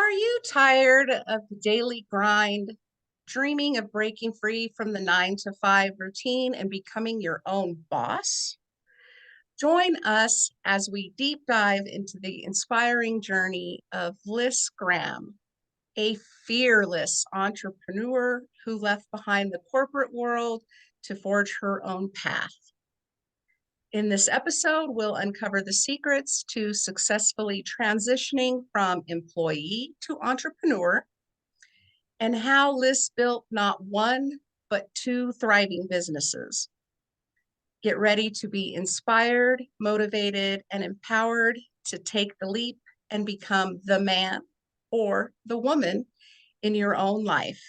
Are you tired of the daily grind, dreaming of breaking free from the 9 to 5 routine and becoming your own boss? Join us as we deep dive into the inspiring journey of Liss Graham, a fearless entrepreneur who left behind the corporate world to forge her own path. In this episode, we'll uncover the secrets to successfully transitioning from employee to entrepreneur and how Liz built not one, but two thriving businesses. Get ready to be inspired, motivated, and empowered to take the leap and become the man or the woman in your own life.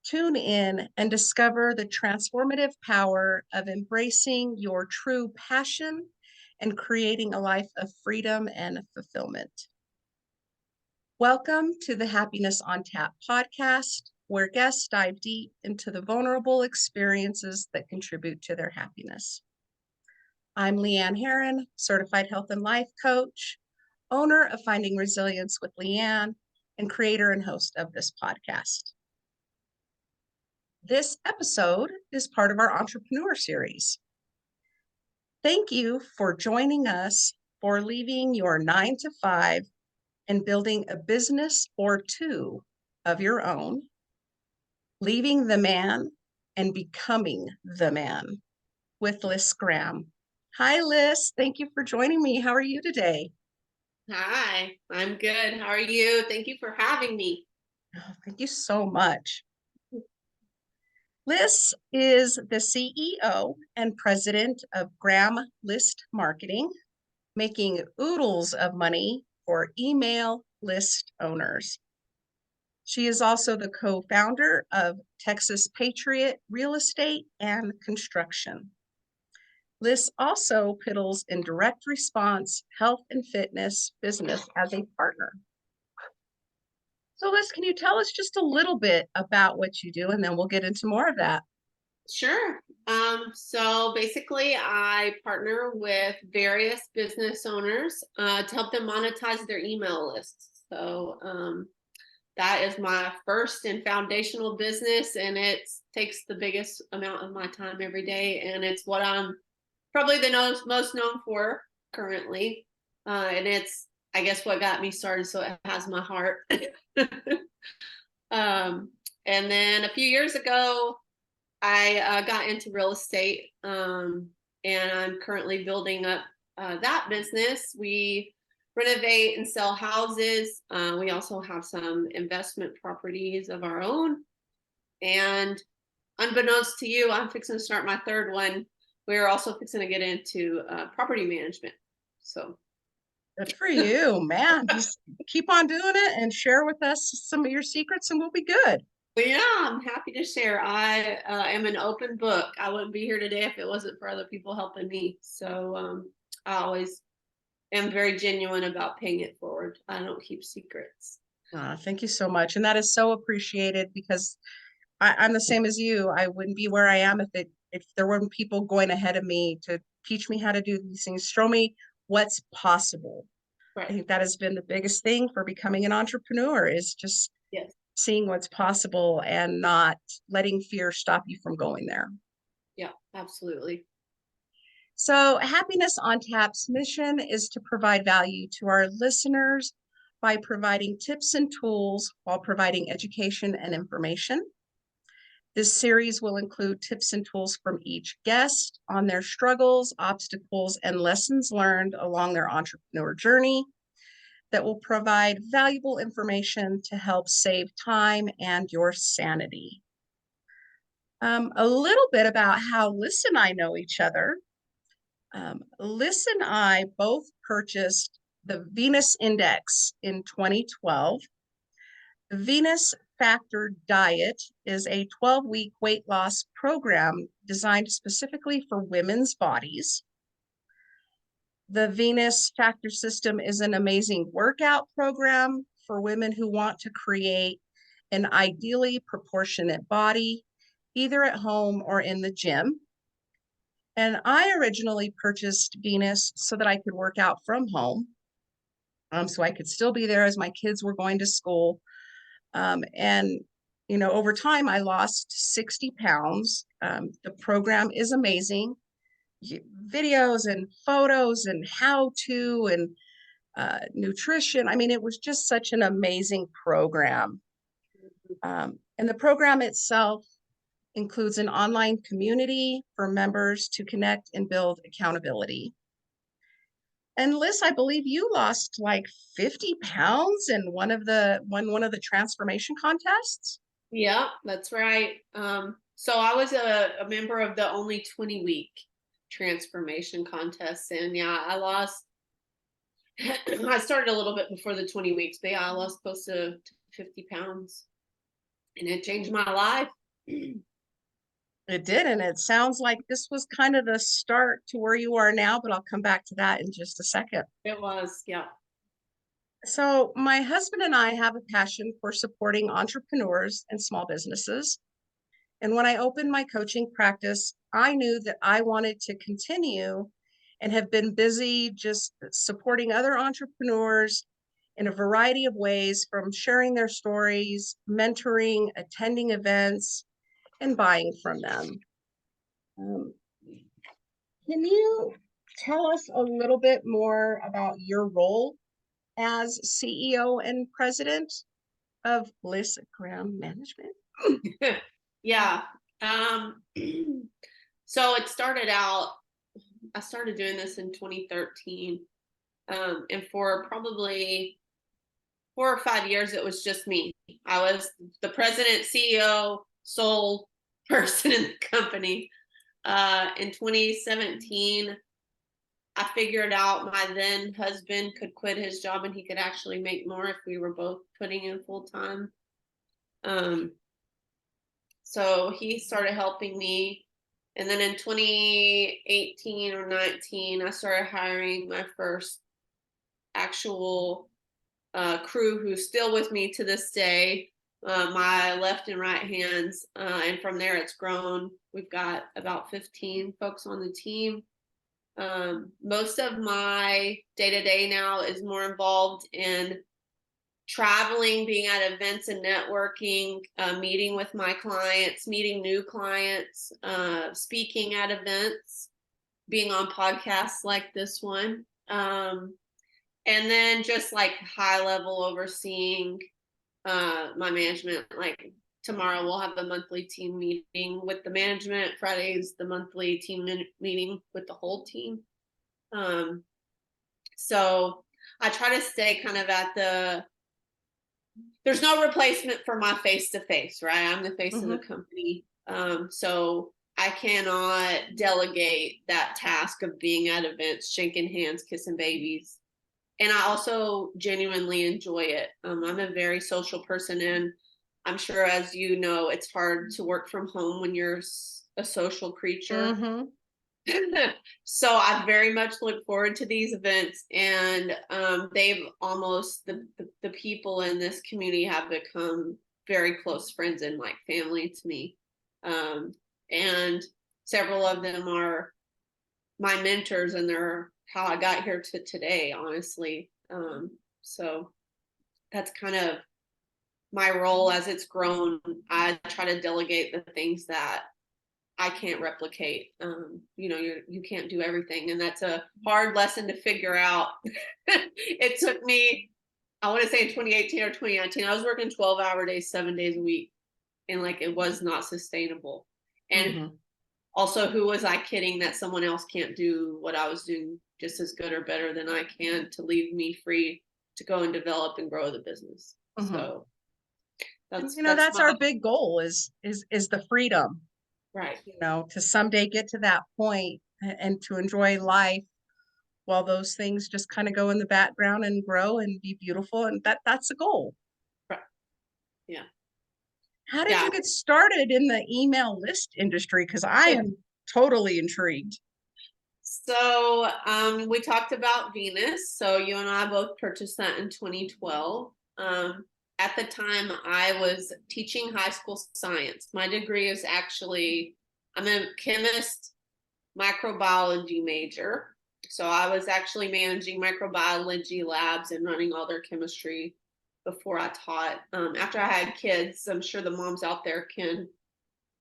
Tune in and discover the transformative power of embracing your true passion and creating a life of freedom and fulfillment. Welcome to the Happiness on Tap podcast, where guests dive deep into the vulnerable experiences that contribute to their happiness. I'm Leanne Herron, certified health and life coach, owner of Finding Resilience with Leanne, and creator and host of this podcast. This episode is part of our entrepreneur series. Thank you for joining us for leaving your 9 to 5 and building a business or two of your own, leaving the man and becoming the man with Liss Graham. Hi, Liss. Thank you for joining me. How are you today? Hi, I'm good. How are you? Thank you for having me. Oh, thank you so much. Liss is the CEO and president of Graham List Marketing, making oodles of money for email list owners. She is also the co-founder of Texas Patriot Real Estate and Construction. Liss also piddles in direct response health and fitness business as a partner. So Liss, can you tell us just a little bit about what you do, and then we'll get into more of that. Sure. So basically, I partner with various business owners to help them monetize their email lists. So that is my first and foundational business, and it takes the biggest amount of my time every day, and it's what I'm probably the most known for currently. And it's, I guess, what got me started, so it has my heart. And then a few years ago, I got into real estate, and I'm currently building up that business. We renovate and sell houses. We also have some investment properties of our own. And unbeknownst to you, I'm fixing to start my third one. We're also fixing to get into property management. So good for you, man. Just keep on doing it and share with us some of your secrets, and we'll be good. But yeah, I'm happy to share. I am an open book. I wouldn't be here today if it wasn't for other people helping me. So I always am very genuine about paying it forward. I don't keep secrets. Thank you so much. And that is so appreciated because I'm the same as you. I wouldn't be where I am if there weren't people going ahead of me to teach me how to do these things, show me what's possible. Right. I think that has been the biggest thing for becoming an entrepreneur is just Yes. seeing what's possible and not letting fear stop you from going there. Yeah, absolutely. So Happiness on Tap's mission is to provide value to our listeners by providing tips and tools while providing education and information. This series will include tips and tools from each guest on their struggles, obstacles, and lessons learned along their entrepreneur journey that will provide valuable information to help save time and your sanity. A little bit about how Liss and I know each other. Liss and I both purchased the Venus Index in 2012. The Venus Factor Diet is a 12-week weight loss program designed specifically for women's bodies. The Venus Factor System is an amazing workout program for women who want to create an ideally proportionate body, either at home or in the gym. And I originally purchased Venus so that I could work out from home. so I could still be there as my kids were going to school. And, over time, I lost 60 pounds. The program is amazing. Videos and photos and how to and nutrition. I mean, it was just such an amazing program. And the program itself includes an online community for members to connect and build accountability. And Liz, I believe you lost like 50 pounds in one of the transformation contests. Yeah, that's right. So I was a member of the only 20-week transformation contest, and yeah, I lost. I started a little bit before the 20 weeks, but yeah, I lost close to 50 pounds, and it changed my life. It did, and it sounds like this was kind of the start to where you are now, but I'll come back to that in just a second. It was, yeah. So, my husband and I have a passion for supporting entrepreneurs and small businesses. And when I opened my coaching practice, I knew that I wanted to continue and have been busy just supporting other entrepreneurs in a variety of ways, from sharing their stories, mentoring, attending events, and buying from them. Um, can you tell us a little bit more about your role as CEO and president of Liss Graham Management? Yeah. So it started out, I started doing this in 2013. And for probably 4 or 5 years, it was just me. I was the president, CEO, sole person in the company. In 2017, I figured out my then husband could quit his job and he could actually make more if we were both putting in full time. So he started helping me. And then in 2018 or 19, I started hiring my first actual crew who's still with me to this day, my left and right hands. And from there, it's grown. We've got about 15 folks on the team. Most of my day-to-day now is more involved in traveling, being at events and networking, meeting with my clients, meeting new clients, speaking at events, being on podcasts like this one. And then just like high level overseeing my management. Like tomorrow we'll have a monthly team meeting with the management. Friday's the monthly team meeting with the whole team. So I try to stay kind of at there's no replacement for my face-to-face, right? I'm the face of the company. So I cannot delegate that task of being at events, shaking hands, kissing babies. And I also genuinely enjoy it. I'm a very social person, and I'm sure, as you know, it's hard to work from home when you're a social creature. So I very much look forward to these events, and they've almost the people in this community have become very close friends and like family to me. And several of them are my mentors, and they're how I got here to today, honestly. So that's kind of my role as it's grown. I try to delegate the things that I can't replicate. You can't do everything, and that's a hard lesson to figure out. It took me, I want to say in 2018 or 2019, I was working 12-hour days, 7 days a week, and like it was not sustainable. And also, who was I kidding that someone else can't do what I was doing just as good or better than I can, to leave me free to go and develop and grow the business. So that's our big goal is the freedom, right. To someday get to that point and to enjoy life while those things just kind of go in the background and grow and be beautiful. And that's a goal. Right. Yeah. How did you get started in the email list industry? Because I am totally intrigued. So we talked about Venus. So you and I both purchased that in 2012. At the time, I was teaching high school science. My degree is actually, I'm a chemist, microbiology major. So I was actually managing microbiology labs and running all their chemistry before I taught. After I had kids, I'm sure the moms out there can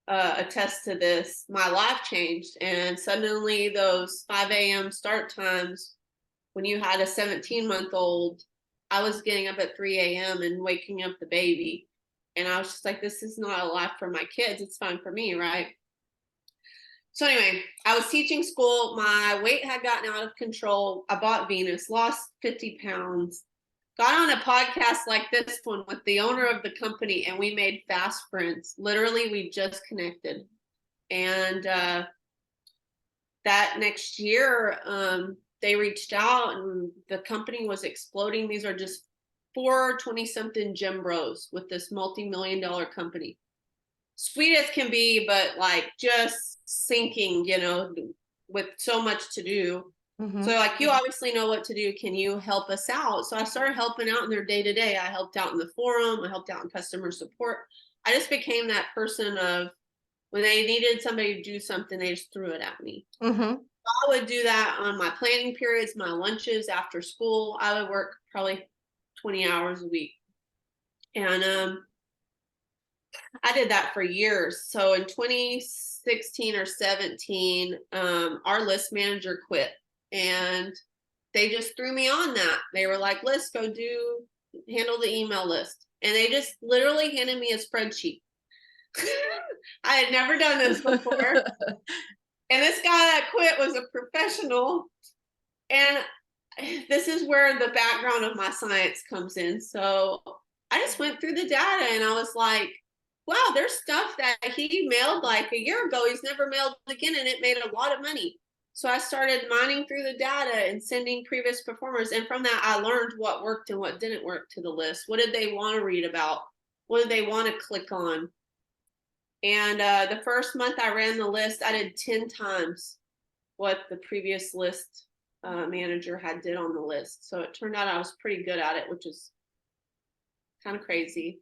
attest to this. My life changed, and suddenly those 5 a.m. start times, when you had a 17-month-old, I was getting up at 3 a.m. and waking up the baby. And I was just like, this is not a life for my kids. It's fine for me, right? So anyway, I was teaching school. My weight had gotten out of control. I bought Venus, lost 50 pounds, got on a podcast like this one with the owner of the company, and we made fast friends. Literally, we just connected. And that next year, they reached out and the company was exploding. These are just 4 20-something gym bros with this multi-million-dollar company. Sweet as can be, but like just sinking, with so much to do. So like, you obviously know what to do. Can you help us out? So I started helping out in their day to day. I helped out in the forum. I helped out in customer support. I just became that person of when they needed somebody to do something, they just threw it at me. I would do that on my planning periods, my lunches after school. I would work probably 20 hours a week. And I did that for years. So in 2016 or 17, our list manager quit, and they just threw me on that. They were like, Liss, handle the email list. And they just literally handed me a spreadsheet. I had never done this before. And this guy that quit was a professional. And this is where the background of my science comes in. So I just went through the data and I was like, wow, there's stuff that he mailed like a year ago. He's never mailed again, and it made a lot of money. So I started mining through the data and sending previous performers. And from that, I learned what worked and what didn't work to the list. What did they want to read about? What did they want to click on? And the first month I ran the list, I did 10 times what the previous list manager had did on the list. So it turned out I was pretty good at it, which is kind of crazy.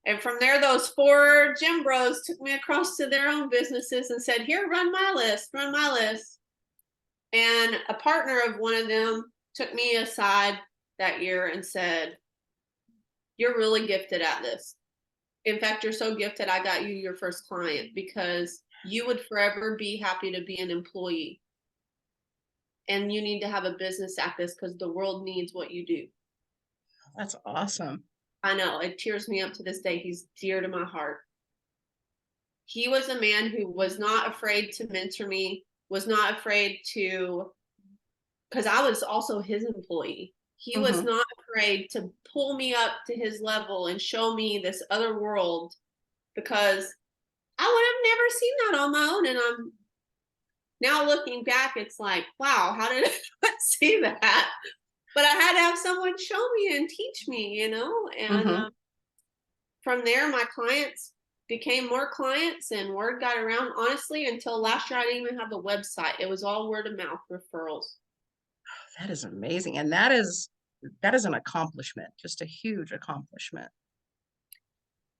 And from there, those 4 gym bros took me across to their own businesses and said, here, run my list, run my list. And a partner of one of them took me aside that year and said, you're really gifted at this. In fact, you're so gifted, I got you your first client because you would forever be happy to be an employee. And you need to have a business at this because the world needs what you do. That's awesome. I know, it tears me up to this day. He's dear to my heart. He was a man who was not afraid to mentor me, was not afraid to, because I was also his employee. He was not afraid to pull me up to his level and show me this other world, because I would have never seen that on my own. And I'm now looking back, it's like, wow, how did I not see that? But I had to have someone show me and teach me, and from there, my clients became more clients and word got around. Honestly, until last year, I didn't even have a website. It was all word of mouth referrals. That is amazing. And that is an accomplishment, just a huge accomplishment.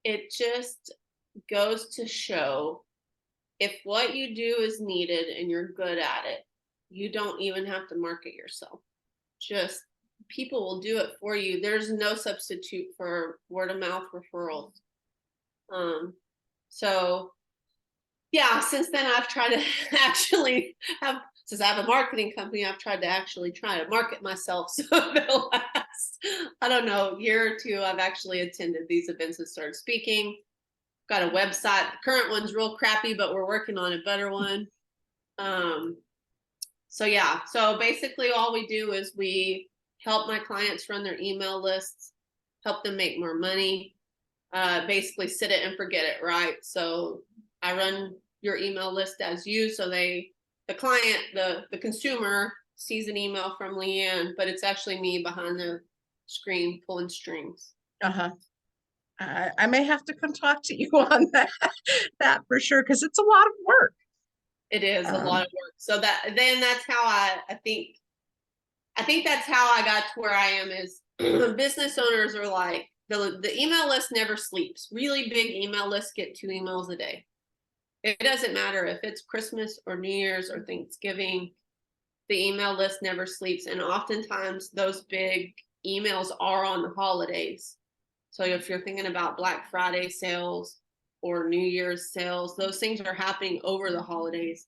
It just goes to show, if what you do is needed and you're good at it, you don't even have to market yourself. Just people will do it for you. There's no substitute for word of mouth referrals. So yeah, since then I've tried to actually since I have a marketing company, I've tried to actually try to market myself. So the last, I don't know, year or two, I've actually attended these events and started speaking. Got a website. The current one's real crappy, but we're working on a better one. So yeah, so basically all we do is we help my clients run their email lists, help them make more money, basically sit it and forget it, right? So I run your email list as you, so the client, the consumer sees an email from Leanne, but it's actually me behind the screen pulling strings. I may have to come talk to you on that for sure, because it's a lot of work. It is a lot of work. So that's how I think that's how I got to where I am. Is business owners are like, the email list never sleeps. Really big email lists get 2 emails a day. It doesn't matter if it's Christmas or New Year's or Thanksgiving. the email list never sleeps. And oftentimes those big emails are on the holidays. So if you're thinking about Black Friday sales or New Year's sales, those things are happening over the holidays.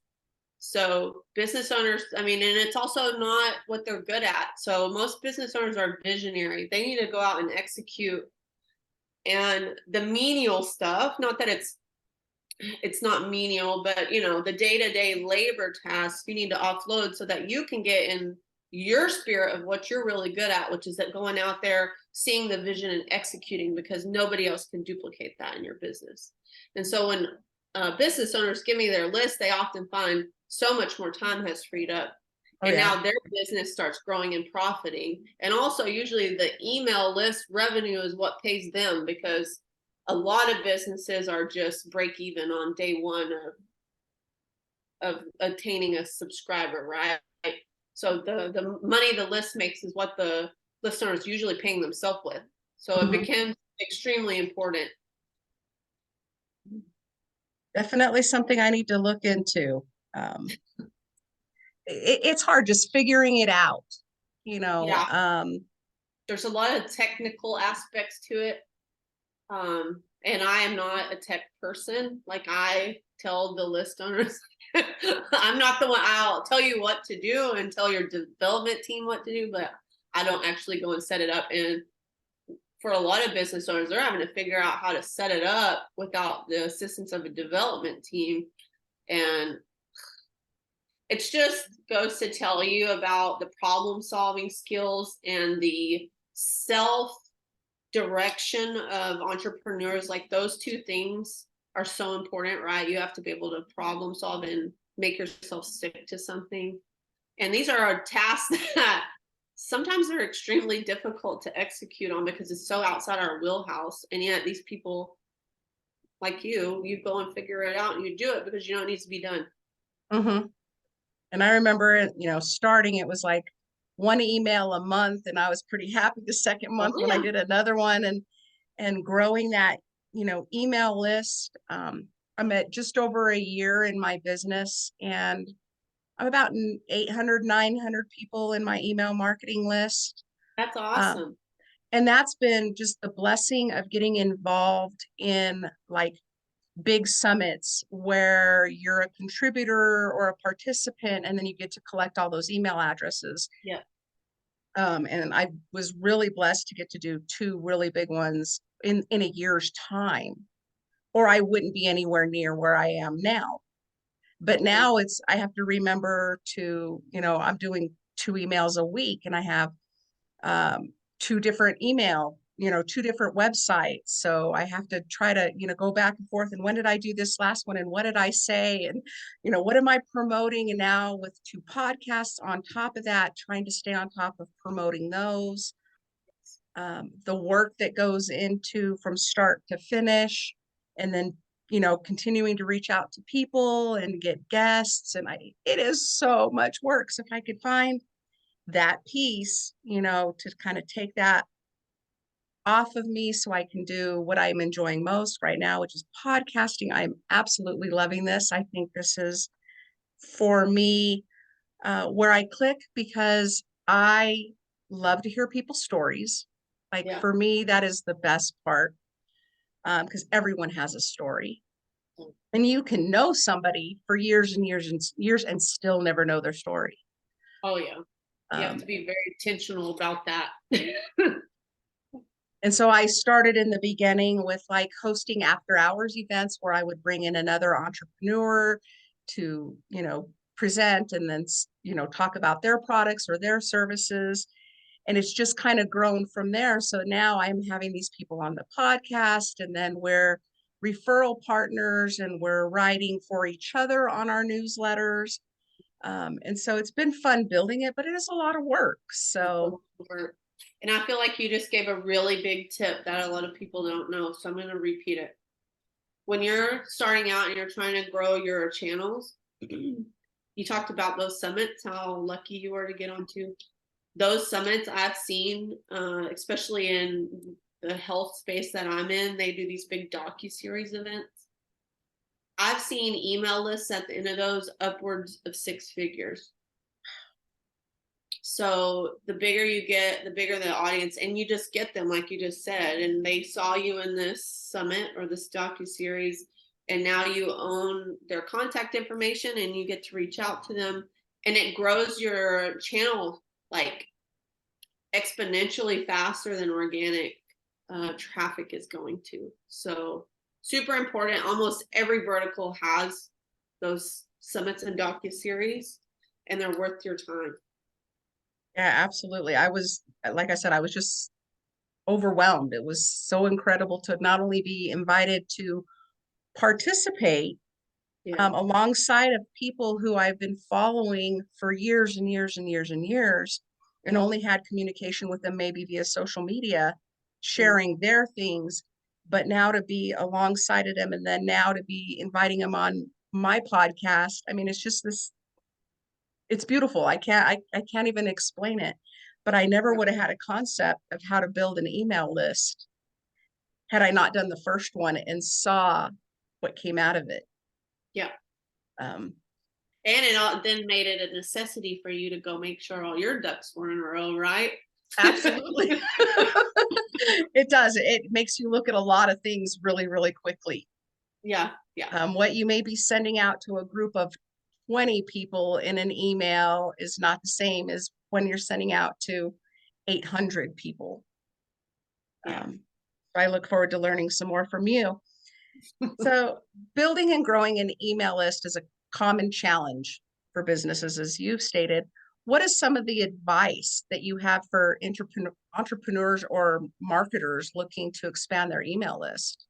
So business owners, I mean, and it's also not what they're good at. So most business owners are visionary. They need to go out and execute. And the menial stuff, not that it's not menial, but you know, the day-to-day labor tasks you need to offload so that you can get in your spirit of what you're really good at, which is that going out there, seeing the vision and executing, because nobody else can duplicate that in your business. And so when business owners give me their list, they often find so much more time has freed up. Oh, And yeah. now their business starts growing and profiting. And also usually the email list revenue is what pays them, because a lot of businesses are just break even on day one of attaining a subscriber, right? So the money the list makes is what the listener is usually paying themselves with. So it Mhm. becomes extremely important. Definitely something I need to look into. It's hard just figuring it out, you know. Yeah, there's a lot of technical aspects to it. And I am not a tech person. Like I tell the list owners, I'm not the one. I'll tell you what to do and tell your development team what to do, but I don't actually go and set it up. And for a lot of business owners, they're having to figure out how to set it up without the assistance of a development team. And it's just goes to tell you about the problem solving skills and the self direction of entrepreneurs. Like those two things are so important, right? You have to be able to problem solve and make yourself stick to something. And these are tasks that sometimes they're extremely difficult to execute on because it's so outside our wheelhouse. And yet these people like you go and figure it out and you do it because you know it needs to be done. Mm-hmm. And I remember, you know, starting, it was like one email a month, and I was pretty happy the second Oh month when I yeah, did another one, and growing that, you know, email list. I'm at just over a year in my business, and I'm about 800, 900 people in my email marketing list. that's Um, awesome. and that's been just the blessing of getting involved in like big summits where you're a contributor or a participant, and then you get to collect all those email addresses. Yeah. And I was really blessed to get to do two really big ones in a year's time, or I wouldn't be anywhere near where I am now. But Mhm. now it's, I have to remember to, you know, I'm doing 2 emails a week, and I have um, two different email, you know, two different websites. So I have to try to, you know, go back and forth. And when did I do this last one? And what did I say? And, you know, what am I promoting? And now with 2 podcasts on top of that, trying to stay on top of promoting those. The work that goes into from start to finish, and then, you know, continuing to reach out to people and get guests. And it is so much work. So if I could find that piece, you know, to kind of take that off of me so I can do what I'm enjoying most right now, which is podcasting. I'm absolutely loving this. I think this is for me where I click, because I love to hear people's stories. Like Yeah. for me, that is the best part, because everyone has a story. And you can know somebody for years and years and years and still never know their story. Oh yeah. You have Um, to be very intentional about that. And so I started in the beginning with like hosting after hours events where I would bring in another entrepreneur to, you know, present, and then, you know, talk about their products or their services. And it's just kind of grown from there. So now I'm having these people on the podcast, and then we're referral partners, and we're writing for each other on our newsletters. And so it's been fun building it, but it is a lot of work. So, And I feel like you just gave a really big tip that a lot of people don't know. So I'm going to repeat it. When you're starting out and you're trying to grow your channels, you talked about those summits, how lucky you were to get onto those summits. I've seen, especially in the health space that I'm in, they do these big Docuseries events. I've seen email lists at the end of those upwards of 6 figures. So the bigger you get, the bigger the audience, and you just get them, like you just said, and they saw you in this summit or this docuseries, and now you own their contact information and you get to reach out to them, and it grows your channel like exponentially faster than organic traffic is going to. So super important. Almost every vertical has those summits and docuseries, and they're worth your time. Yeah, absolutely. I was, like I said, I was just overwhelmed. It was so incredible to not only be invited to participate Yeah. alongside of people who I've been following for years and years and years and years, and only had communication with them maybe via social media, Yeah. sharing their things, but now to be alongside of them and then now to be inviting them on my podcast. I mean, it's just this, it's beautiful. I can't even explain it. But I never Yeah. would have had a concept of how to build an email list had I not done the first one and saw what came out of it. Yeah. Um, And it all then made it a necessity for you to go make sure all your ducks were in a row, right? Absolutely. It does. It makes you look at a lot of things really, really quickly. Yeah. Yeah. What you may be sending out to a group of 20 people in an email is not the same as when you're sending out to 800 people. Yeah. I look forward to learning some more from you. So, building and growing an email list is a common challenge for businesses, as you've stated. What is some of the advice that you have for entrepreneurs or marketers looking to expand their email list?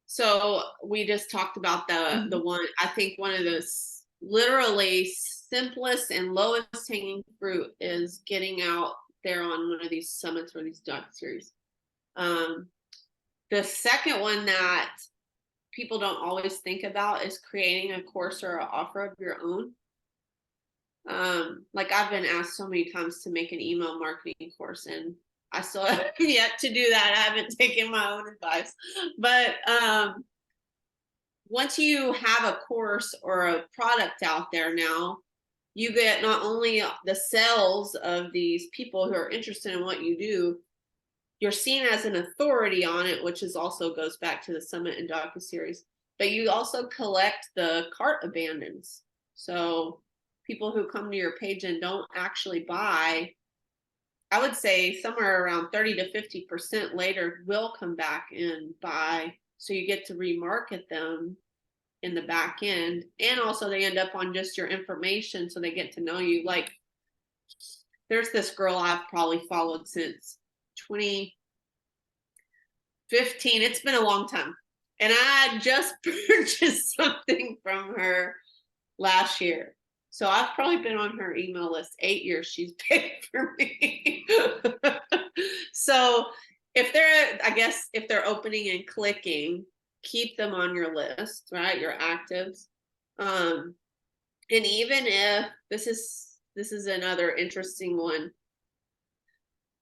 So we just talked about the Mhm. one, I think one of the literally simplest and lowest hanging fruit is getting out there on one of these summits or these doc series. Um, the second one that people don't always think about is creating a course or an offer of your own. Like I've been asked so many times to make an email marketing course, and I still have yet to do that. I haven't taken my own advice, but once you have a course or a product out there now, you get not only the sales of these people who are interested in what you do, you're seen as an authority on it, which is also goes back to the summit and docuseries. But you also collect the cart abandons. So people who come to your page and don't actually buy, I would say somewhere around 30 to 50% later will come back and buy. So you get to remarket them in the back end, and also they end up on just your information, so they get to know you. Like there's this girl I've probably followed since 2015. It's been a long time, and I just purchased something from her last year, so I've probably been on her email list 8 years. She's paid for me. So if they're, I guess if they're opening and clicking, keep them on your list, right? Your actives. And even if this is another interesting one,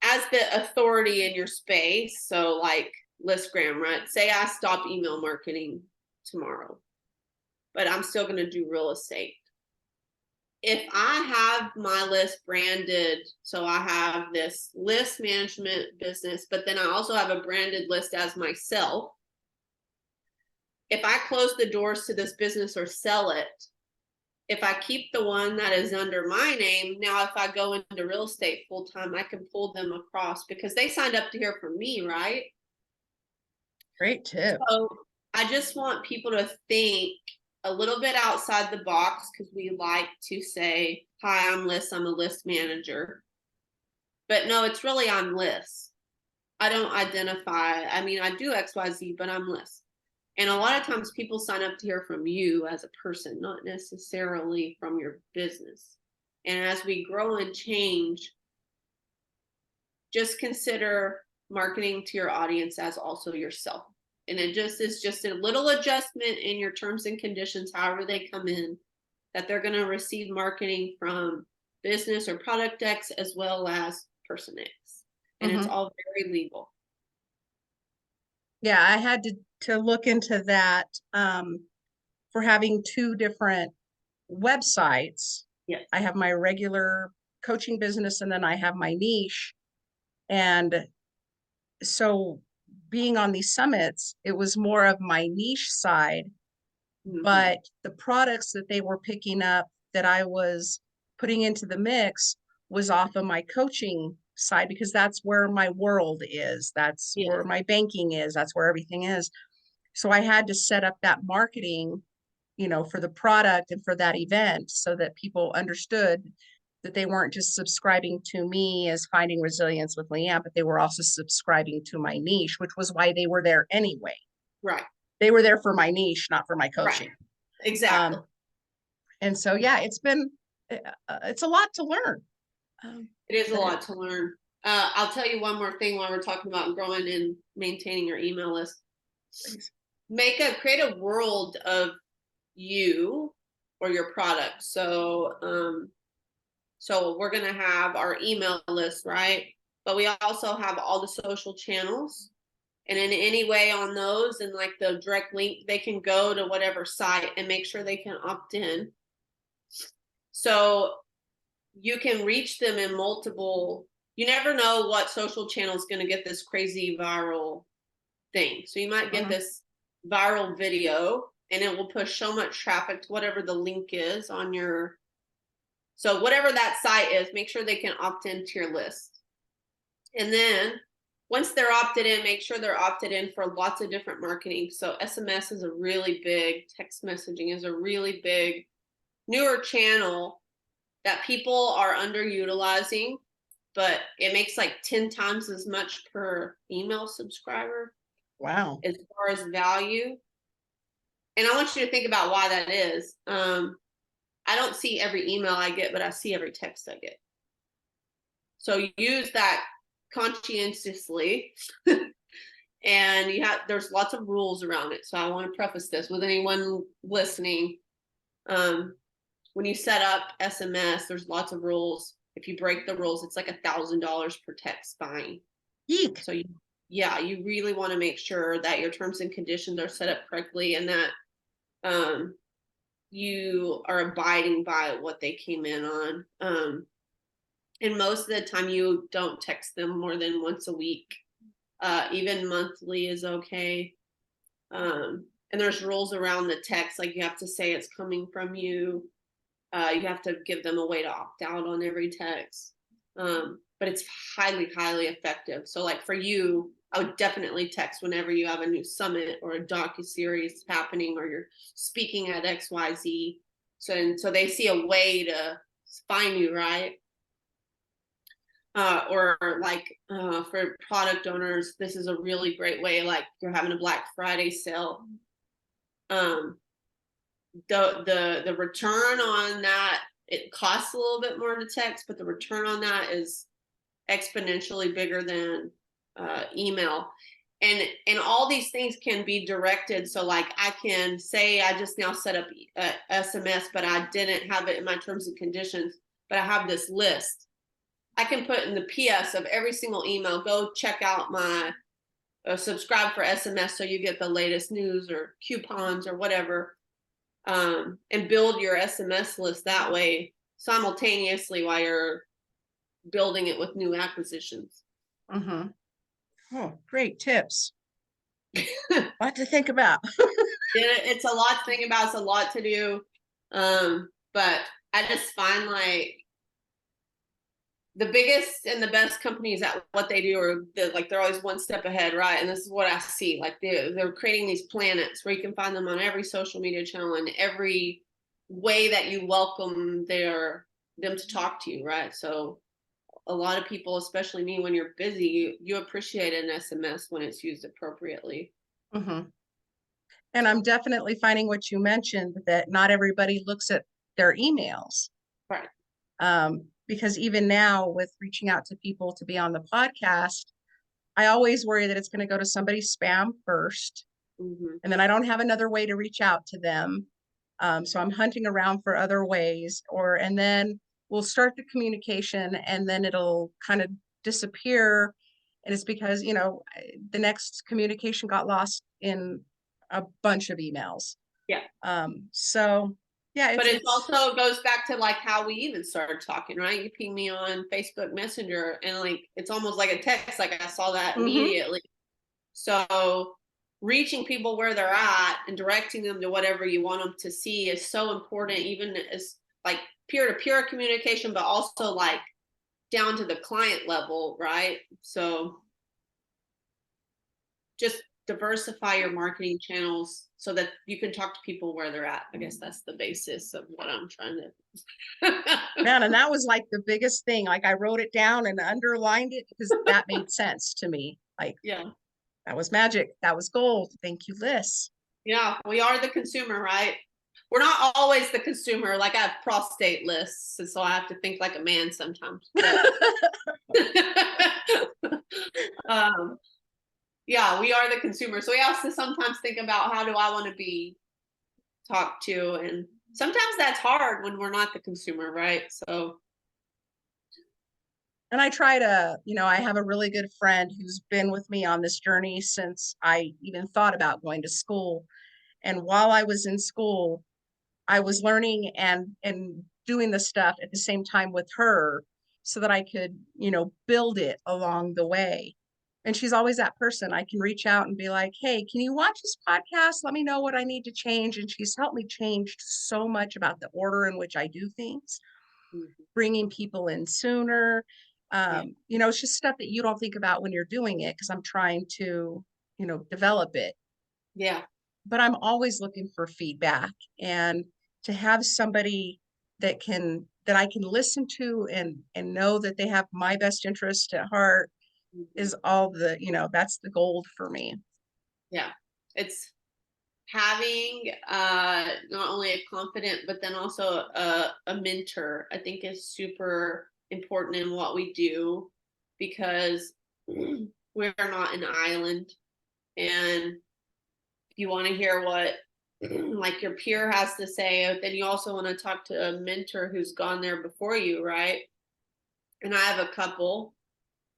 as the authority in your space, so like Liss Graham, right? Say I stop email marketing tomorrow, but I'm still going to do real estate. If I have my list branded, so I have this list management business, but then I also have a branded list as myself. If I close the doors to this business or sell it, if I keep the one that is under my name, now if I go into real estate full time, I can pull them across because they signed up to hear from me, right? Great tip. So I just want people to think a little bit outside the box, because we like to say, hi, I'm Liss, I'm a list manager. But no, it's really I'm Liss. I don't identify, I mean, I do XYZ, but I'm Liss. And a lot of times people sign up to hear from you as a person, not necessarily from your business. And as we grow and change, just consider marketing to your audience as also yourself. And it just is just a little adjustment in your terms and conditions, however they come in, that they're going to receive marketing from business or product X as well as person X. And it's Mhm. all very legal. Yeah, I had to look into that for having two different websites. Yes. I have my regular coaching business, and then I have my niche. And so being on these summits, it was more of my niche side, Mhm. but the products that they were picking up that I was putting into the mix was off of my coaching side, because that's where my world is. That's Yeah. where my banking is. That's where everything is. So I had to set up that marketing, for the product and for that event, so that people understood that they weren't just subscribing to me as Finding Resilience with Leanne, but they were also subscribing to my niche, which was why they were there anyway. Right. They were there for my niche, not for my Right. coaching. Exactly. Um, and so, yeah, it's a lot to learn. It is a But lot to learn. I'll tell you one more thing while we're talking about growing and maintaining your email list. please. Create a world of you or your product. So we're gonna have our email list, right? But we also have all the social channels. And in any way on those, and like the direct link, they can go to whatever site and make sure they can opt in. So you can reach them in multiple. You never know what social channel is going to get this crazy viral thing. So you might get Mhm. this viral video and it will push so much traffic to whatever the link is on your. So whatever that site is, make sure they can opt into your list. And then once they're opted in, make sure they're opted in for lots of different marketing. So SMS is a really big, text messaging is a really big newer channel that people are underutilizing, but it makes like 10 times as much per email subscriber Wow. as far as value. And I want you to think about why that is. I don't see every email I get, but I see every text I get. So use that conscientiously. And there's lots of rules around it. So I want to preface this with anyone listening. When you set up SMS, there's lots of rules. If you break the rules, it's like $1,000 per text fine. Eek. So you really want to make sure that your terms and conditions are set up correctly and that you are abiding by what they came in on. And most of the time, you don't text them more than once a week. Even monthly is okay. And there's rules around the text, like you have to say it's coming from you. You have to give them a way to opt out on every text. But it's highly, highly effective. So like for you, I would definitely text whenever you have a new summit or a docuseries happening or you're speaking at XYZ. So they see a way to find you, right? Or like for product owners, this is a really great way, like you're having a Black Friday sale. The return on that, it costs a little bit more to text, but the return on that is exponentially bigger than email. And all these things can be directed. So like I can say I just now set up SMS, but I didn't have it in my terms and conditions, but I have this list. I can put in the PS of every single email, go check out my subscribe for SMS so you get the latest news or coupons or whatever, and build your SMS list that way simultaneously while you're building it with new acquisitions. Mm-hmm. Oh, great tips. A lot to think about. It's a lot to think about. It's a lot to do. But I just find like the biggest and the best companies at what they do are they're always one step ahead, right? And this is what I see. Like they're creating these planets where you can find them on every social media channel and every way that you welcome them to talk to you, right? So a lot of people, especially me, when you're busy, you appreciate an SMS when it's used appropriately. Mm-hmm. And I'm definitely finding what you mentioned, that not everybody looks at their emails. Right. Because even now, with reaching out to people to be on the podcast, I always worry that it's going to go to somebody's spam first, Mm-hmm. and then I don't have another way to reach out to them. So I'm hunting around for other ways, and then we'll start the communication, and then it'll kind of disappear. And it's because, the next communication got lost in a bunch of emails. Yeah. So Yeah, But it it's also goes back to like how we even started talking, right? You ping me on Facebook Messenger and like it's almost like a text, like I saw that mhm. immediately. So reaching people where they're at and directing them to whatever you want them to see is so important, even as like peer-to-peer communication, but also like down to the client level, right? So just diversify your marketing channels so that you can talk to people where they're at. I guess that's the basis of what I'm trying to. Man, and that was like the biggest thing. Like I wrote it down and underlined it because that made sense to me. Like Yeah. that was magic. That was gold. Thank you, Liss. Yeah. We are the consumer, right? We're not always the consumer. Like I have prostate lists, and so I have to think like a man sometimes. But um, yeah, we are the consumer. So we have to sometimes think about how do I want to be talked to, and sometimes that's hard when we're not the consumer, right? So And I try to, I have a really good friend who's been with me on this journey since I even thought about going to school. And while I was in school, I was learning and doing the stuff at the same time with her so that I could, build it along the way. And she's always that person I can reach out and be like, "Hey, can you watch this podcast? Let me know what I need to change." And she's helped me change so much about the order in which I do things, mhm. bringing people in sooner. Yeah, It's just stuff that you don't think about when you're doing it because I'm trying to, develop it. yeah, But I'm always looking for feedback and to have somebody that I can listen to and know that they have my best interest at heart mhm. is all that's the gold for me. Yeah. It's having not only a confident but then also a mentor, I think, is super important in what we do, because we're not an island, and you want to hear what like your peer has to say, but then you also want to talk to a mentor who's gone there before you, right? And I have a couple,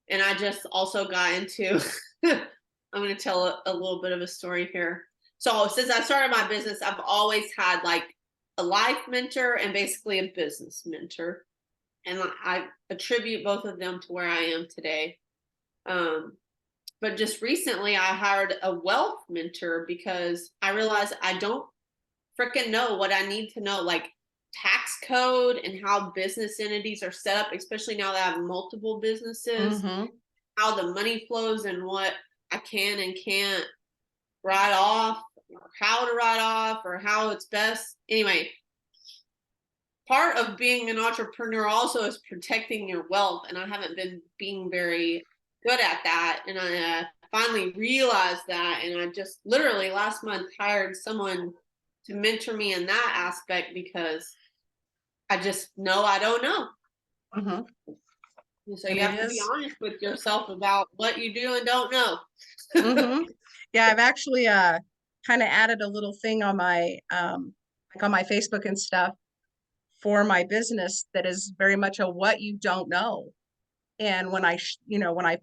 and I just also got into I'm going to tell a little bit of a story here. So since I started my business, I've always had like a life mentor and basically a business mentor, and I attribute both of them to where I am today. Um, but just recently, I hired a wealth mentor because I realized I don't freaking know what I need to know, like tax code and how business entities are set up, especially now that I have multiple businesses, Mm-hmm. how the money flows and what I can and can't write off, or how to write off, or how it's best. Anyway, part of being an entrepreneur also is protecting your wealth, and I haven't been being very good at that. And I finally realized that, and I just literally last month hired someone to mentor me in that aspect because I just know I don't know. Mm-hmm. And so And you it have to be is. honest with yourself about what you do and don't know. Mm-hmm. Yeah, I've actually kind of added a little thing on my like on my Facebook and stuff for my business that is very much a what you don't know. And when I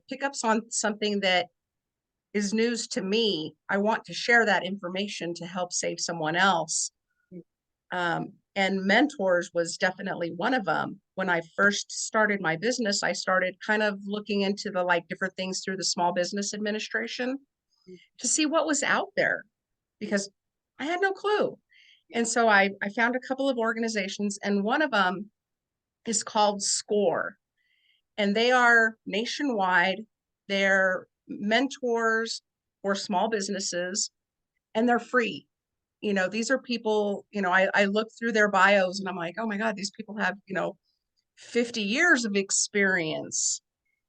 pick up on something that is news to me, I want to share that information to help save someone else. And mentors was definitely one of them. When I first started my business, I started kind of looking into the like different things through the Small Business Administration to see what was out there because I had no clue. And so I found a couple of organizations, and one of them is called SCORE, and they are nationwide. They're mentors for small businesses, and they're free. These are people, I look through their bios and I'm like, oh my God, these people have, 50 years of experience.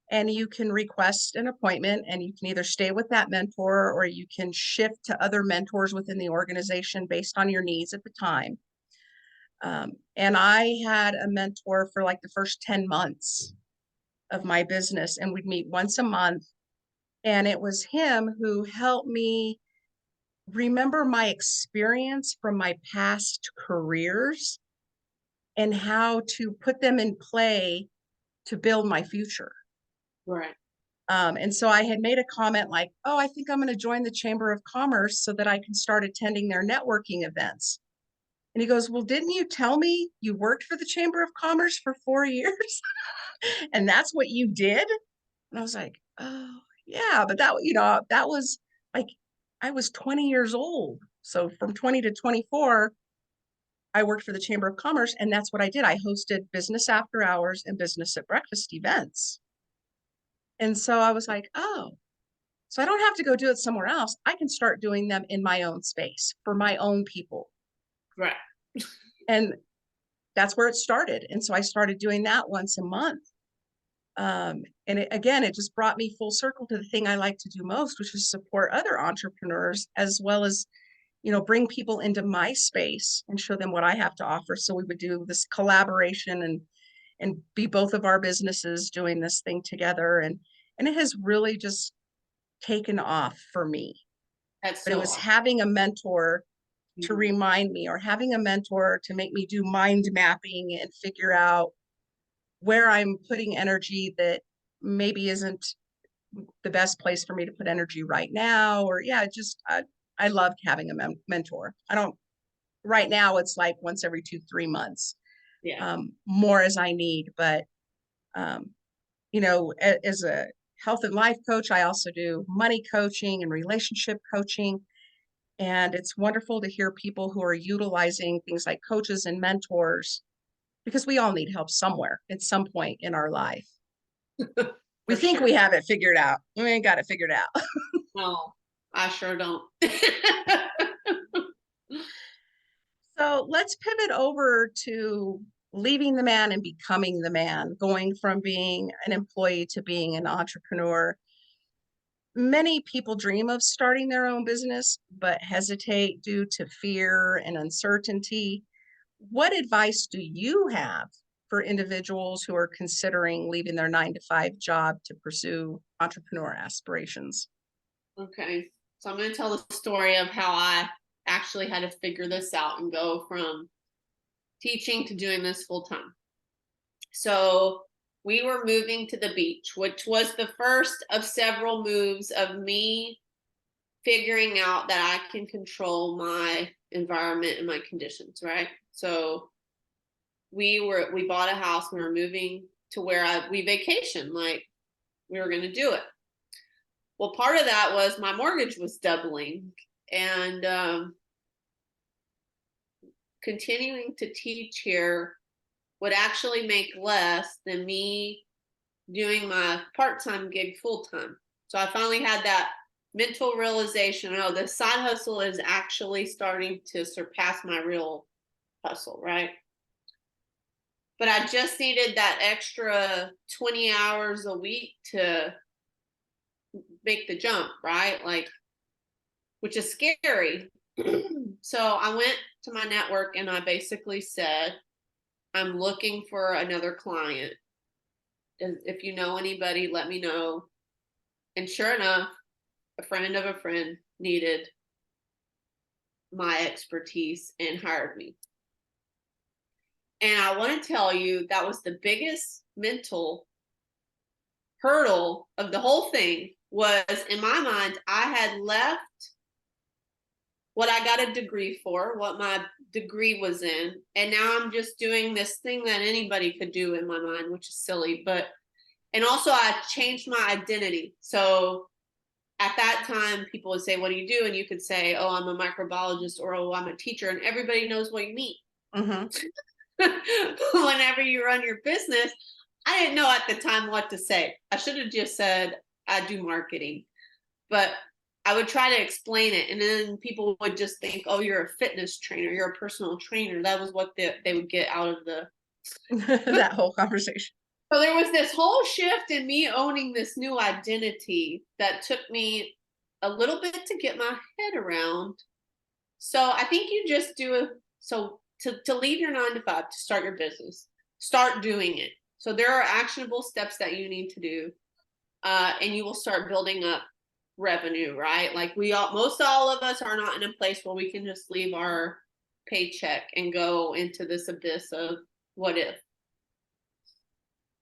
And you can request an appointment and you can either stay with that mentor or you can shift to other mentors within the organization based on your needs at the time. And I had a mentor for like the first 10 months of my business, and we'd meet once a month. And it was him who helped me remember my experience from my past careers and how to put them in play to build my future. Right. And so I had made a comment like, oh, I think I'm going to join the Chamber of Commerce so that I can start attending their networking events. And he goes, well, didn't you tell me you worked for the Chamber of Commerce for 4 years? And that's what you did? And I was like, oh, yeah, but that, that was like, I was 20 years old. So from 20 to 24, I worked for the Chamber of Commerce, and that's what I did. I hosted business after hours and business at breakfast events. And so I was like, oh, so I don't have to go do it somewhere else. I can start doing them in my own space for my own people. Right. And that's where it started. And so I started doing that once a month. And again, it just brought me full circle to the thing I like to do most, which is support other entrepreneurs, as well as, bring people into my space and show them what I have to offer. So we would do this collaboration and be both of our businesses doing this thing together. And it has really just taken off for me. That's But it so was awesome. having a mentor to Mhm. remind me, or having a mentor to make me do mind mapping and figure out where I'm putting energy that maybe isn't the best place for me to put energy right now. Or yeah, just I loved having a mentor. I don't right now. It's like once every 2-3 months, Yeah. more as I need. But um, as a health and life coach, I also do money coaching and relationship coaching. And it's wonderful to hear people who are utilizing things like coaches and mentors, because we all need help somewhere at some point in our life. We For think sure. we have it figured out. We ain't got it figured out. No, I sure don't. So let's pivot over to leaving the man and becoming the man, going from being an employee to being an entrepreneur. Many people dream of starting their own business, but hesitate due to fear and uncertainty. What advice do you have for individuals who are considering leaving their 9-to-5 job to pursue entrepreneur aspirations? Okay. So I'm going to tell the story of how I actually had to figure this out and go from teaching to doing this full time. So we were moving to the beach, which was the first of several moves of me figuring out that I can control my environment and my conditions, right? So we bought a house, we were moving to where we vacation, like we were going to do it. Well, part of that was my mortgage was doubling, and continuing to teach here would actually make less than me doing my part-time gig full-time. So I finally had that mental realization, oh, the side hustle is actually starting to surpass my real hustle, right? But I just needed that extra 20 hours a week to make the jump, right? Like, which is scary. So I went to my network and I basically said, I'm looking for another client. If you know anybody, let me know. And sure enough, a friend of a friend needed my expertise and hired me. And I want to tell you, that was the biggest mental hurdle of the whole thing. Was in my mind, I had left what I got a degree for, what my degree was in, and now I'm just doing this thing that anybody could do in my mind, which is silly. But and also I changed my identity. So at that time, people would say, what do you do? And you could say, oh, I'm a microbiologist, or oh, I'm a teacher, and everybody knows what you mean. Mm-hmm. Whenever you run your business, I didn't know at the time what to say. I should have just said, I do marketing. But I would try to explain it, and then people would just think, oh, you're a fitness trainer, you're a personal trainer. That was what they would get out of the That whole conversation. So there was this whole shift in me owning this new identity that took me a little bit to get my head around. So I think you just do to leave your 9 to 5 to start your business, start doing it. So there are actionable steps that you need to do, and you will start building up revenue, right? Like most all of us are not in a place where we can just leave our paycheck and go into this abyss of what if.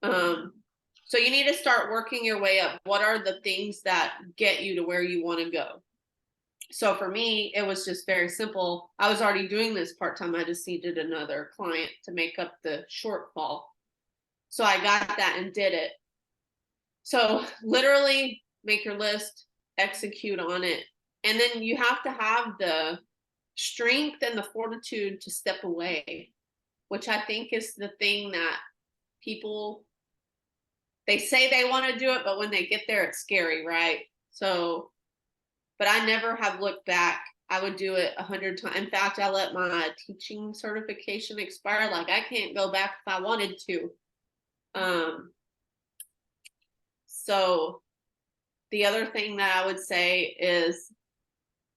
So you need to start working your way up. What are the things that get you to where you want to go? So for me, it was just very simple. I was already doing this part-time. I just needed another client to make up the shortfall. So I got that and did it. So literally make your list, execute on it. And then you have to have the strength and the fortitude to step away, which I think is the thing that people, they say they want to do it, but when they get there, it's scary, right? So, but I never have looked back. I would do it 100 times. In fact, I let my teaching certification expire. Like I can't go back if I wanted to. Um, so the other thing that I would say is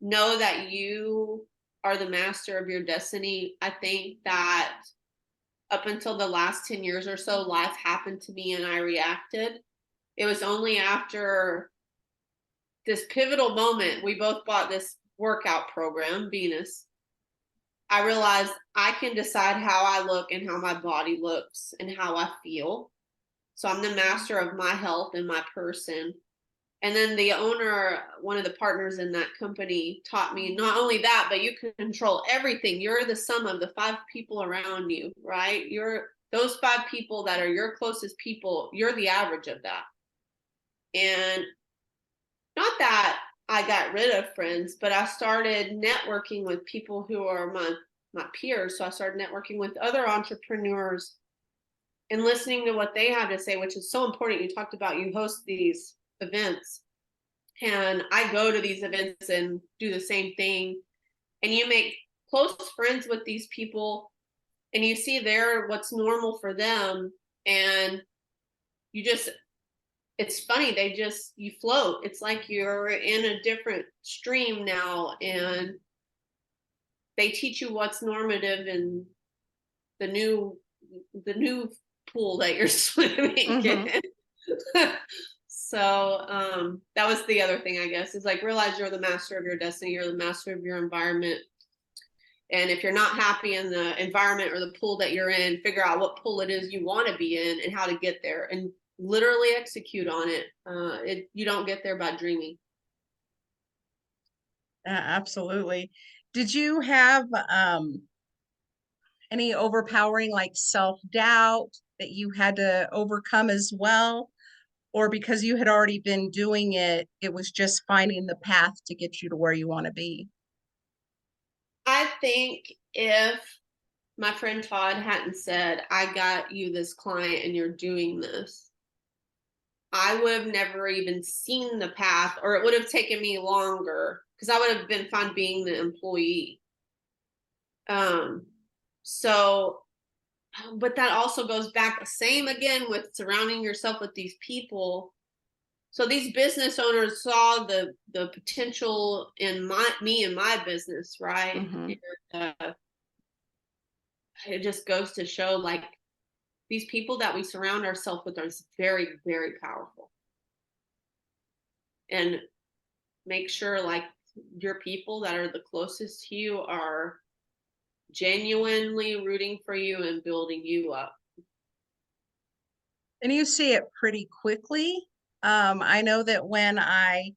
know that you are the master of your destiny. I think that up until the last 10 years or so, life happened to me and I reacted. It was only after this pivotal moment, we both bought this workout program, Venus. I realized I can decide how I look and how my body looks and how I feel. So I'm the master of my health and my person. And then the owner, one of the partners in that company, taught me not only that, but you can control everything. You're the sum of the 5 people around you, right? You're those 5 people that are your closest people, you're the average of that. And not that I got rid of friends, but I started networking with people who are my peers. So I started networking with other entrepreneurs and listening to what they have to say, which is so important. You talked about you host these events. And I go to these events and do the same thing. And you make close friends with these people and you see what's normal for them. And you just, it's funny, you float. It's like you're in a different stream now and they teach you what's normative in the new, the new pool that you're swimming in. So that was the other thing, I guess, is like realize you're the master of your destiny, you're the master of your environment. And if you're not happy in the environment or the pool that you're in, figure out what pool it is you want to be in and how to get there and literally execute on it. You don't get there by dreaming. Absolutely. Did you have any overpowering like self-doubt that you had to overcome as well? Or because you had already been doing it, it was just finding the path to get you to where you want to be? I think if my friend Todd hadn't said, I got you this client and you're doing this, I would have never even seen the path, or it would have taken me longer because I would have been fine being the employee. Um, so, but that also goes back the same again with surrounding yourself with these people. So these business owners saw the potential in me and my business, right? Mm-hmm. And, it just goes to show like these people that we surround ourselves with are very, very powerful. And make sure like your people that are the closest to you are genuinely rooting for you and building you up. And you see it pretty quickly. I know that when I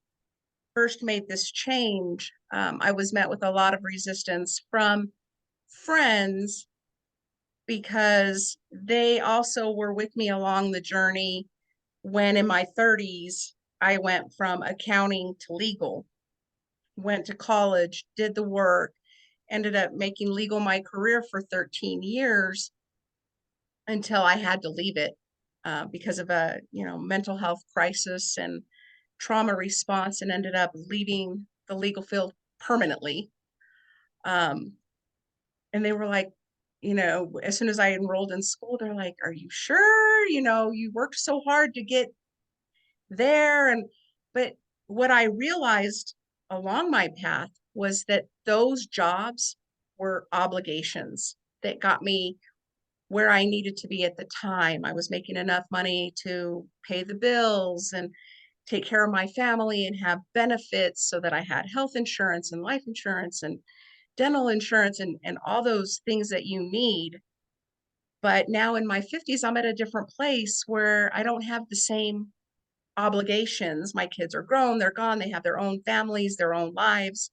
first made this change, I was met with a lot of resistance from friends because they also were with me along the journey when in my 30s, I went from accounting to legal, went to college, did the work, ended up making legal my career for 13 years until I had to leave it because of a mental health crisis and trauma response, and ended up leaving the legal field permanently. Um, and they were like, as soon as I enrolled in school, they're like, "Are you sure? You worked so hard to get there." But what I realized along my path was that those jobs were obligations that got me where I needed to be at the time. I was making enough money to pay the bills and take care of my family and have benefits so that I had health insurance and life insurance and dental insurance and all those things that you need. But now in my 50s, I'm at a different place where I don't have the same obligations. My kids are grown, they're gone, they have their own families, their own lives.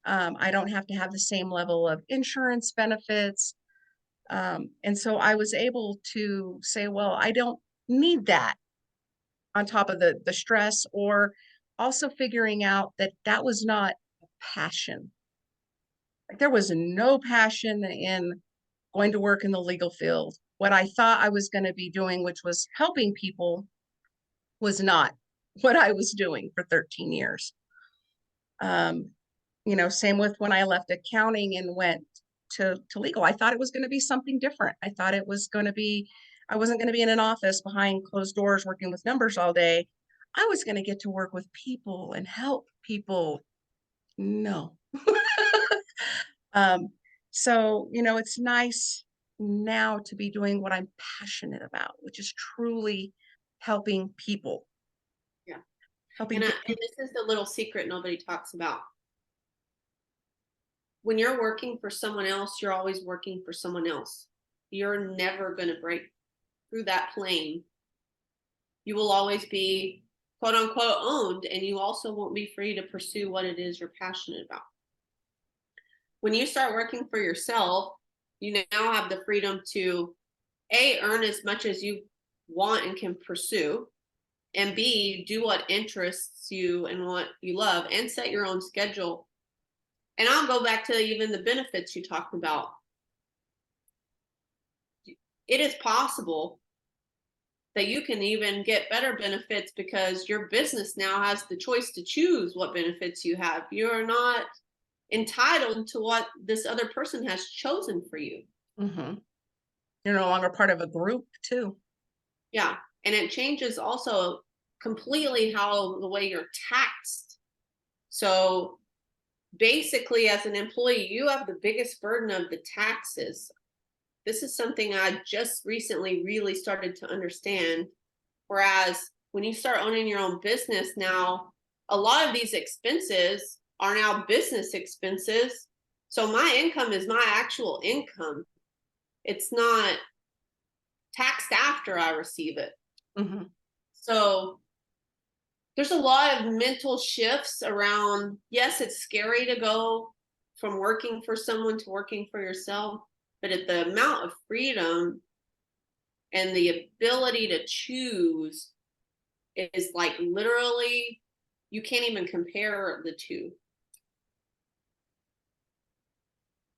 I don't have to have the same level of insurance benefits. And so I was able to say, well, I don't need that on top of the stress, or also figuring out that that was not a passion. Like there was no passion in going to work in the legal field. What I thought I was going to be doing, which was helping people, was not what I was doing for 13 years. Um, Same with when I left accounting and went to legal. I thought it was going to be something different. I thought it was going to be, I wasn't going to be in an office behind closed doors working with numbers all day. I was going to get to work with people and help people. No. um, so, it's nice now to be doing what I'm passionate about, which is truly helping people, Yeah. helping And, get and this is the little secret nobody talks about. When you're working for someone else, you're always working for someone else. You're never going to break through that plane. You will always be quote unquote owned, and you also won't be free to pursue what it is you're passionate about. When you start working for yourself, you now have the freedom to A, earn as much as you want and can pursue, and B, do what interests you and what you love, and set your own schedule. And I'll go back to even the benefits you talked about. It is possible that you can even get better benefits because your business now has the choice to choose what benefits you have. You're not entitled to what this other person has chosen for you. Mhm. You're no longer part of a group too. Yeah. And it changes also completely how the way you're taxed. So basically, as an employee, you have the biggest burden of the taxes. This is something I just recently really started to understand. Whereas when you start owning your own business now, a lot of these expenses are now business expenses. So my income is my actual income. It's not taxed after I receive it. Mhm. So there's a lot of mental shifts around, yes, it's scary to go from working for someone to working for yourself, but at the amount of freedom and the ability to choose is like literally, you can't even compare the two.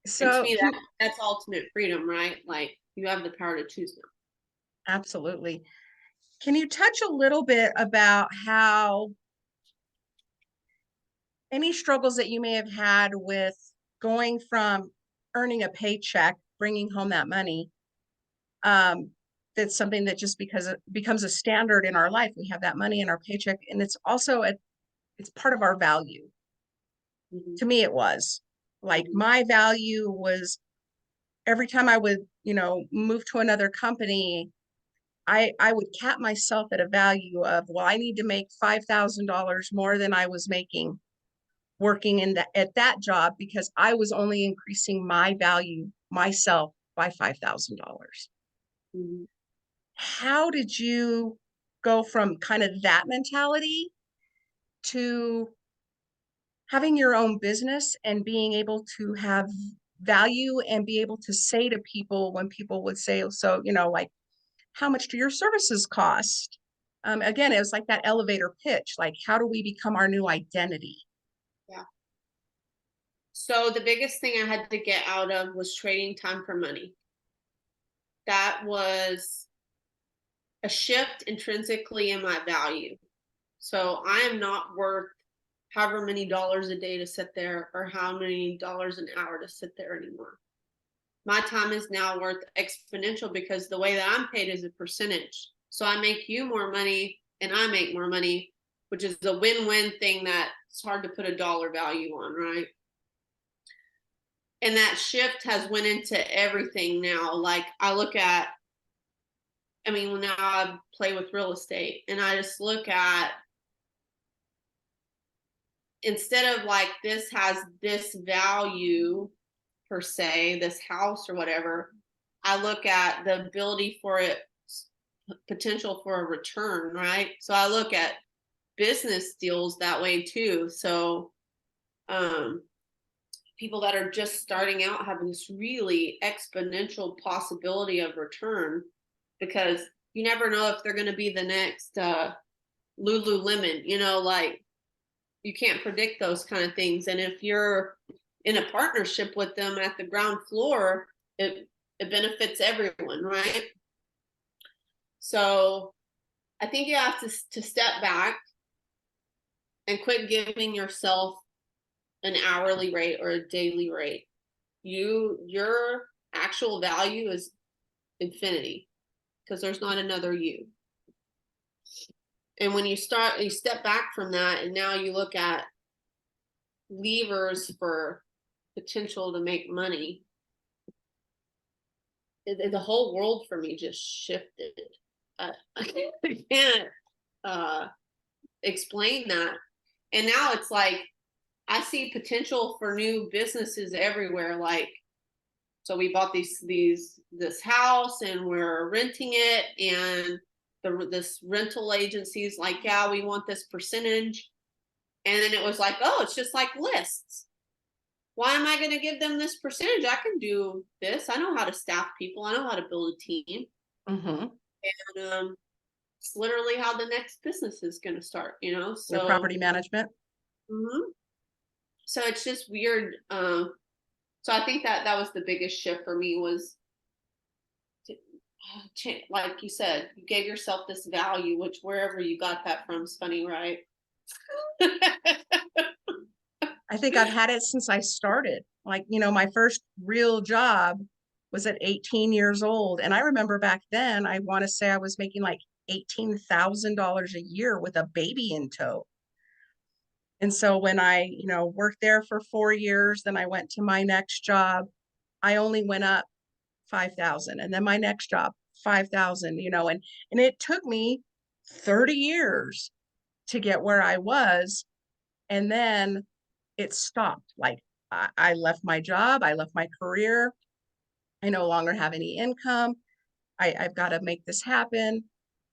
And to So me, can that's ultimate freedom, right? Like you have the power to choose now. Absolutely. Can you touch a little bit about how any struggles that you may have had with going from earning a paycheck, bringing home that money? Um, that's something that just because it becomes a standard in our life. We have that money in our paycheck, and it's also it's part of our value. Mhm, To me, it was like mhm, my value was every time I would, move to another company, I would cap myself at a value of, well, I need to make $5,000 more than I was making working at that job because I was only increasing my value myself by $5,000. mhm. How did you go from kind of that mentality to having your own business and being able to have value and be able to say to people when people would say, so, like, how much do your services cost? Again, it was like that elevator pitch, like, how do we become our new identity? Yeah. So the biggest thing I had to get out of was trading time for money. That was a shift intrinsically in my value. So I am not worth however many dollars a day to sit there or how many dollars an hour to sit there anymore. My time is now worth exponential because the way that I'm paid is a percentage. So I make you more money and I make more money, which is a win-win thing that it's hard to put a dollar value on, right? And that shift has went into everything now. Like I look at, I mean, now I play with real estate and I just look at, instead of like this has this value per se, this house or whatever, I look at the ability for it, potential for a return, right? So I look at business deals that way too. So um people that are just starting out have this really exponential possibility of return, because you never know if they're going to be the next Lululemon, like you can't predict those kind of things. And if you're in a partnership with them at the ground floor, it benefits everyone, right? So I think you have to step back and quit giving yourself an hourly rate or a daily rate. Your actual value is infinity, because there's not another you. And when you step back from that, and now you look at levers for potential to make money, the whole world for me just shifted. I can't explain that. And now it's like I see potential for new businesses everywhere. Like, so we bought this house and we're renting it, and this rental agency's like, yeah, we want this percentage. And then it was like, oh, it's just like lists. Why am I going to give them this percentage? I can do this. I know how to staff people. I know how to build a team. Mm-hmm. And it's literally how the next business is going to start, So Your property management. Mhm. So it's just weird. So I think that was the biggest shift for me, was like you said, you gave yourself this value, which wherever you got that from is funny, right? I think I've had it since I started. Like, my first real job was at 18 years old. And I remember back then, I want to say I was making like $18,000 a year with a baby in tow. And so when I, worked there for 4 years, then I went to my next job, I only went up 5,000. And then my next job, 5,000, and it took me 30 years to get where I was. And then it stopped. Like I left my job, I left my career. I no longer have any income. I've got to make this happen.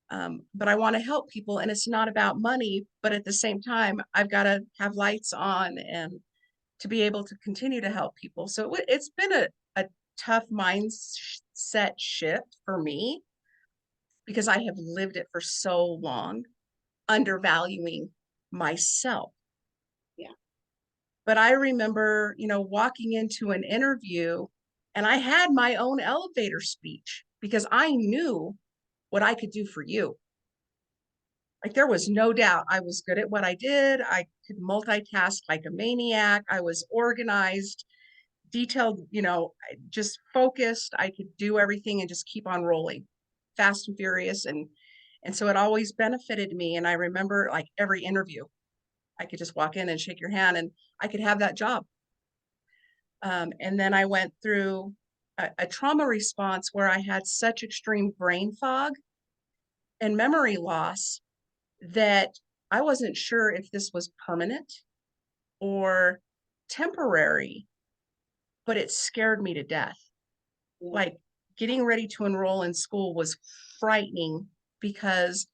But I want to help people, and it's not about money. But at the same time, I've got to have lights on and to be able to continue to help people. So it's been a tough mindset shift for me, because I have lived it for so long, undervaluing myself. Yeah. But I remember, walking into an interview, and I had my own elevator speech because I knew what I could do for you. Like, there was no doubt I was good at what I did. I could multitask like a maniac. I was organized, detailed, just focused. I could do everything and just keep on rolling, fast and furious. And so it always benefited me. And I remember, like, every interview, I could just walk in and shake your hand and I could have that job. And then I went through a trauma response where I had such extreme brain fog and memory loss that I wasn't sure if this was permanent or temporary, but it scared me to death. Yeah. Like, getting ready to enroll in school was frightening because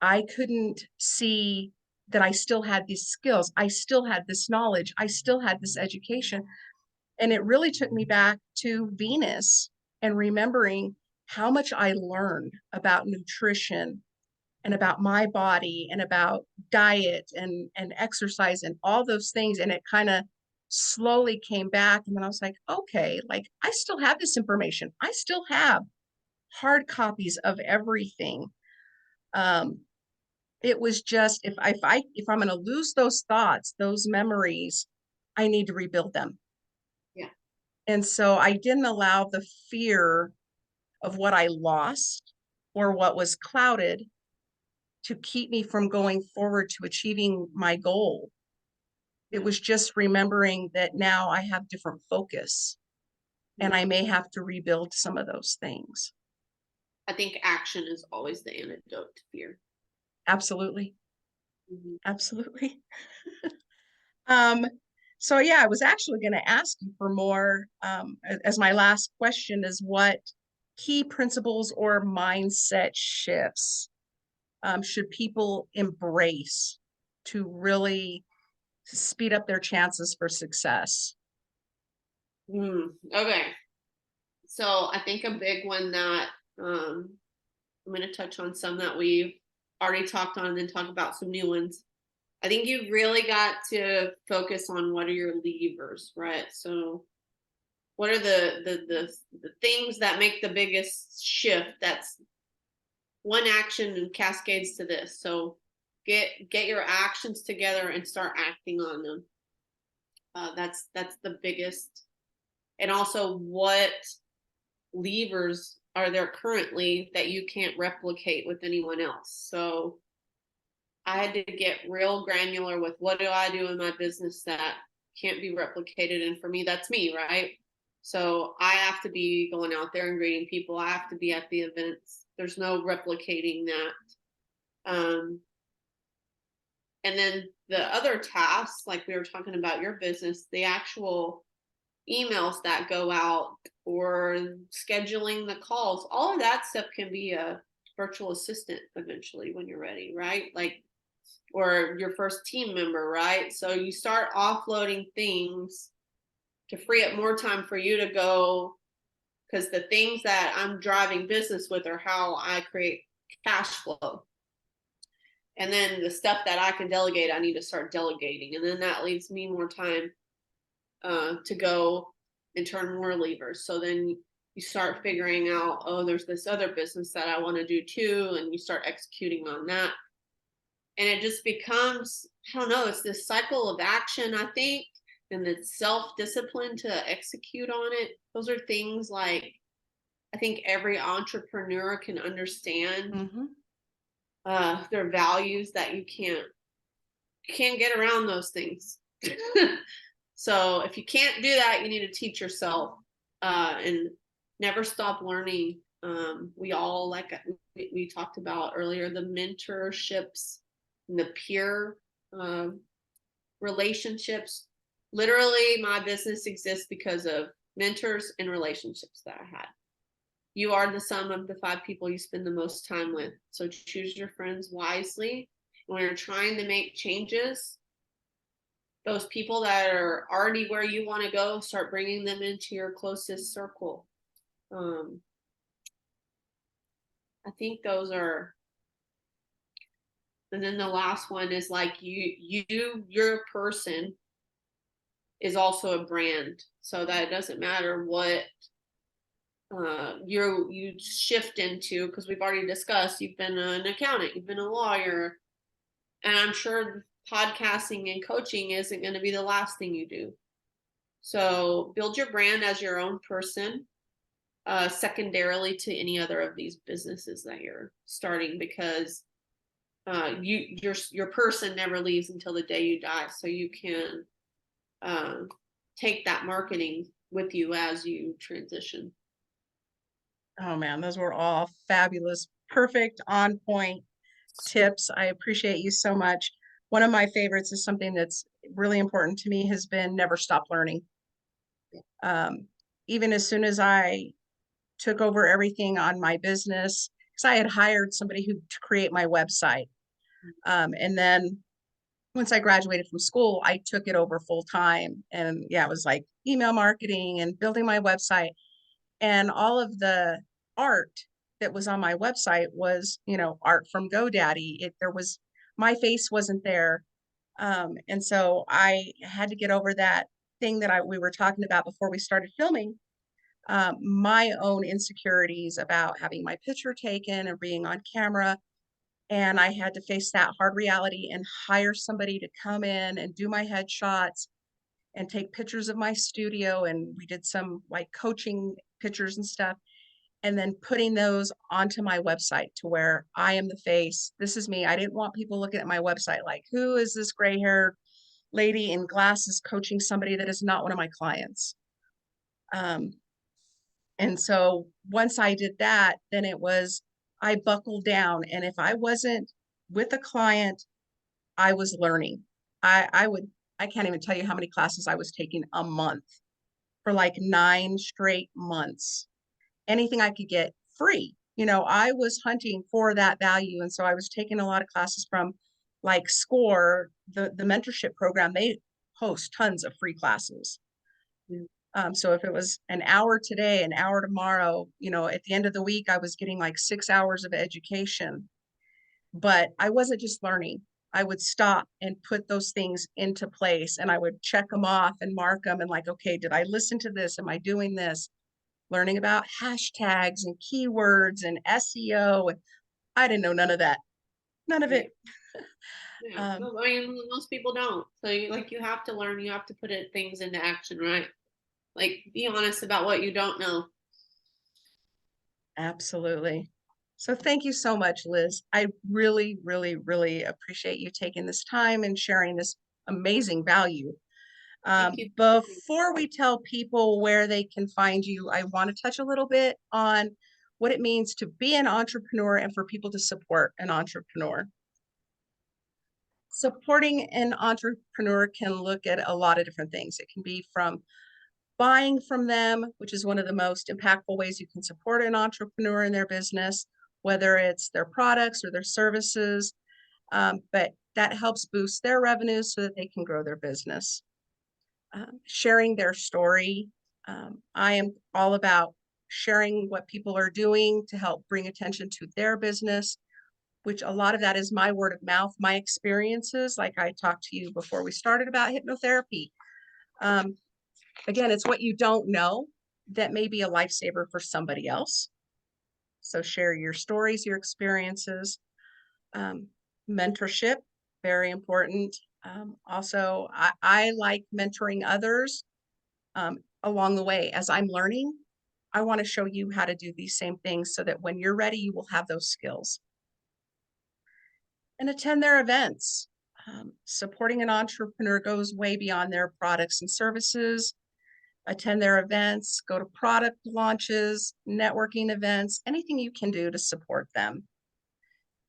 I couldn't see that I still had these skills. I still had this knowledge. I still had this education. And it really took me back to Venus and remembering how much I learned about nutrition and about my body and about diet and exercise and all those things. And it kind of slowly came back. And then I was like, okay, like, I still have this information. I still have hard copies of everything. It was just, if I'm going to lose those thoughts, those memories, I need to rebuild them. Yeah. And so I didn't allow the fear of what I lost or what was clouded to keep me from going forward to achieving my goal. It was just remembering that now I have different focus and I may have to rebuild some of those things. I think action is always the antidote to fear. Absolutely. Mm-hmm. Absolutely. So yeah, I was actually going to ask you for more, as my last question is, what key principles or mindset shifts should people embrace to really speed up their chances for success? Okay. So I think a big one that I'm going to touch on some that we've already talked on and then talk about some new ones. I think you really got to focus on what are your levers, right? So what are the things that make the biggest shift? That's one action and cascades to this. So get your actions together and start acting on them. That's the biggest. And also, what levers are there currently that you can't replicate with anyone else? So I had to get real granular with what do I do in my business that can't be replicated. And for me, that's me, right? So I have to be going out there and greeting people. I have to be at the events. There's no replicating that. And then the other tasks, like we were talking about your business, the actual emails that go out or scheduling the calls, all of that stuff can be a virtual assistant eventually when you're ready, right? Like, or your first team member, right? So you start offloading things to free up more time for you to go, because the things that I'm driving business with are how I create cash flow. And then the stuff that I can delegate, I need to start delegating. And then that leaves me more time to go and turn more levers. So then you start figuring out, oh, there's this other business that I want to do too. And you start executing on that. And it just becomes, I don't know, it's this cycle of action, I think, and the self-discipline to execute on it. Those are things like I think every entrepreneur can understand. Their values that you can't get around those things. So if you can't do that, you need to teach yourself and never stop learning. We all, like we talked about earlier, the mentorships and the peer relationships. Literally, my business exists because of mentors and relationships that I had. You are the sum of the 5 people you spend the most time with. So choose your friends wisely. When you're trying to make changes, those people that are already where you want to go, start bringing them into your closest circle. I think those are. And then the last one is like your person is also a brand, so that it doesn't matter what you shift into, because we've already discussed you've been an accountant, you've been a lawyer, and I'm sure podcasting and coaching isn't going to be the last thing you do. So build your brand as your own person, secondarily to any other of these businesses that you're starting, because your person never leaves until the day you die. So you can take that marketing with you as you transition. Oh man, those were all fabulous, perfect, on point tips. I appreciate you so much. One of my favorites is something that's really important to me has been never stop learning. Even as soon as I took over everything on my business, because I had hired somebody to create my website. And then once I graduated from school, I took it over full time. And yeah, it was like email marketing and building my website. And all of the art that was on my website was, art from GoDaddy. My face wasn't there. And so I had to get over that thing that we were talking about before we started filming. My own insecurities about having my picture taken and being on camera. And I had to face that hard reality and hire somebody to come in and do my headshots and take pictures of my studio. And we did some like coaching pictures and stuff. And then putting those onto my website to where I am the face. This is me. I didn't want people looking at my website like, who is this gray haired lady in glasses coaching somebody that is not one of my clients? And so once I did that, then I buckled down. And if I wasn't with a client, I was learning. I can't even tell you how many classes I was taking a month for like 9 straight months. Anything I could get free. I was hunting for that value. And so I was taking a lot of classes from like SCORE, the mentorship program. They host tons of free classes. So if it was an hour today, an hour tomorrow, at the end of the week, I was getting like 6 hours of education, but I wasn't just learning. I would stop and put those things into place, and I would check them off and mark them and like, okay, did I listen to this? Am I doing this? Learning about hashtags and keywords and SEO. And I didn't know none of that. None of Yeah. it. Yeah. Um, Well, I mean, most people don't. So you have to learn, you have to put things into action, right? Like be honest about what you don't know. Absolutely. So thank you so much, Liz. I really, really, really appreciate you taking this time and sharing this amazing value. Thank you. Before we tell people where they can find you, I want to touch a little bit on what it means to be an entrepreneur and for people to support an entrepreneur. Supporting an entrepreneur can look at a lot of different things. It can be from buying from them, which is one of the most impactful ways you can support an entrepreneur in their business, whether it's their products or their services, but that helps boost their revenues so that they can grow their business. Sharing their story. I am all about sharing what people are doing to help bring attention to their business, which a lot of that is my word of mouth, my experiences, like I talked to you before we started about hypnotherapy. Um, Again, it's what you don't know that may be a lifesaver for somebody else. So share your stories, your experiences. Um, Mentorship, very important. Also, I like mentoring others along the way. As I'm learning, I want to show you how to do these same things so that when you're ready, you will have those skills. And attend their events. Supporting an entrepreneur goes way beyond their products and services. Attend their events, go to product launches, networking events, anything you can do to support them.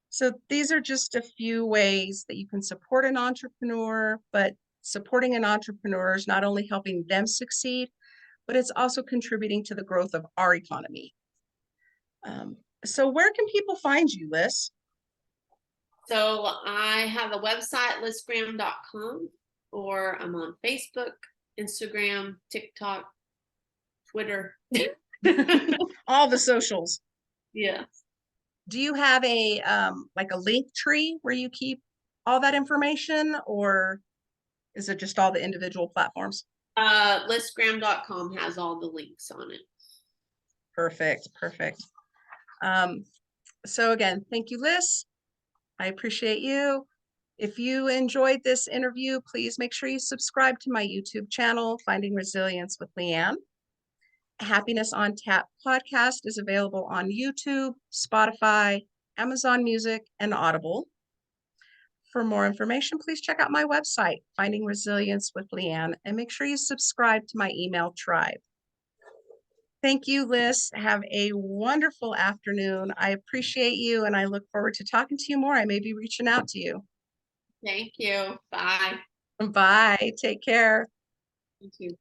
So these are just a few ways that you can support an entrepreneur, but supporting an entrepreneur is not only helping them succeed, but it's also contributing to the growth of our economy. So where can people find you, Liz? So I have a website, lissgraham.com, or I'm on Facebook, Instagram, TikTok, Twitter. All the socials. Yeah. Do you have a like a link tree where you keep all that information, or is it just all the individual platforms? Lissgraham.com has all the links on it. Perfect, perfect. Um, so again, thank you, Liz. I appreciate you. If you enjoyed this interview, please make sure you subscribe to my YouTube channel, Finding Resilience with Leanne. Happiness on Tap podcast is available on YouTube, Spotify, Amazon Music, and Audible. For more information, please check out my website, Finding Resilience with Leanne, and make sure you subscribe to my email tribe. Thank you, Liz. Have a wonderful afternoon. I appreciate you, and I look forward to talking to you more. I may be reaching out to you. Thank you. Bye. Bye. Take care. Thank you.